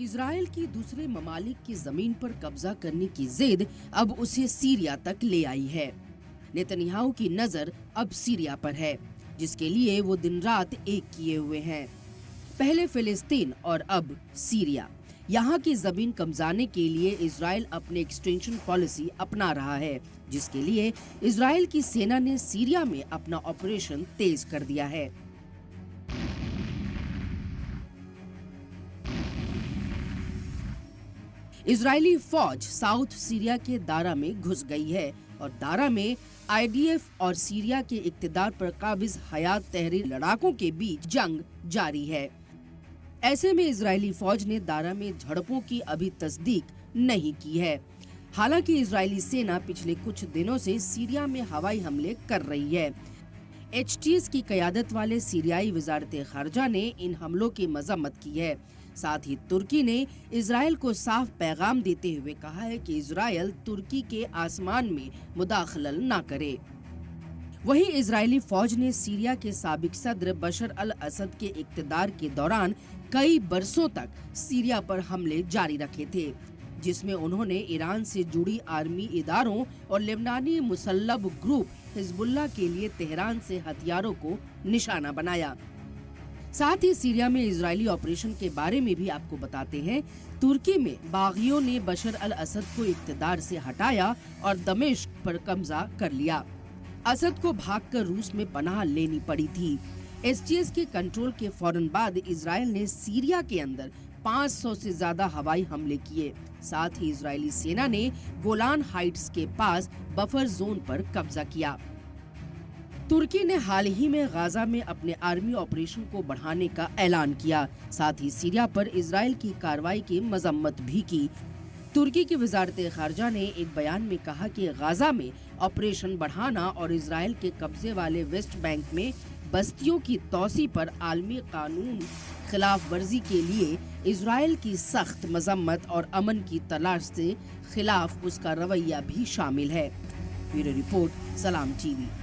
Israel की दूसरे ममालिक की जमीन पर कब्जा करने की जिद अब उसे सीरिया तक ले आई है। नेतन्याहू की नजर अब सीरिया पर है, जिसके लिए वो दिन रात एक किए हुए हैं। पहले फिलिस्तीन और अब सीरिया। यहाँ की जमीन कब्जाने के लिए इसराइल अपने एक्सटेंशन पॉलिसी अपना रहा है, जिसके लिए इसराइल की सेना ने सीरिया में अपना ऑपरेशन तेज कर दिया है। इजरायली फौज साउथ सीरिया के दारा में घुस गई है और दारा में आईडीएफ और सीरिया के इक्तदार पर काबिज हयात तहरीर लड़ाकों के बीच जंग जारी है। ऐसे में इजरायली फौज ने दारा में झड़पों की अभी तस्दीक नहीं की है। हालांकि इजरायली सेना पिछले कुछ दिनों से सीरिया में हवाई हमले कर रही है। HTS की क़यादत वाले सीरियाई वज़ारत ख़ारजा ने इन हमलों की मज़म्मत की है। साथ ही तुर्की ने इजराइल को साफ पैगाम देते हुए कहा है कि इजराइल तुर्की के आसमान में मुदाखलत न करे। वहीं इजरायली फौज ने सीरिया के साबिक सदर बशर अल असद के इक़्तिदार के दौरान कई बरसों तक सीरिया पर हमले जारी रखे थे, जिसमें उन्होंने ईरान से जुड़ी आर्मी इदारों और लेबनानी मुसल्लब ग्रुप हिजबुल्लाह के लिए तेहरान से हथियारों को निशाना बनाया। साथ ही सीरिया में इजरायली ऑपरेशन के बारे में भी आपको बताते हैं। तुर्की में बागियों ने बशर अल असद को इक़्तिदार से हटाया और दमिश्क पर कब्जा कर लिया। असद को भागकर रूस में पनाह लेनी पड़ी थी। HTS के कंट्रोल के फौरन बाद इजराइल ने सीरिया के अंदर 500 से ज्यादा हवाई हमले किए। साथ ही इजरायली सेना ने गोलान हाइट्स के पास बफर जोन पर कब्जा किया। तुर्की ने हाल ही में गाजा में अपने आर्मी ऑपरेशन को बढ़ाने का ऐलान किया। साथ ही सीरिया पर इजराइल की कार्रवाई की मजम्मत भी की। तुर्की की वज़ारत ख़ारजा ने एक बयान में कहा कि गाजा में ऑपरेशन बढ़ाना और इजराइल के कब्जे वाले वेस्ट बैंक में बस्तियों की तोसी पर आलमी कानून खिलाफ वर्जी के लिए इजराइल की सख्त मजम्मत और अमन की तलाश से खिलाफ उसका रवैया भी शामिल है। ब्यूरो रिपोर्ट, सलाम TV।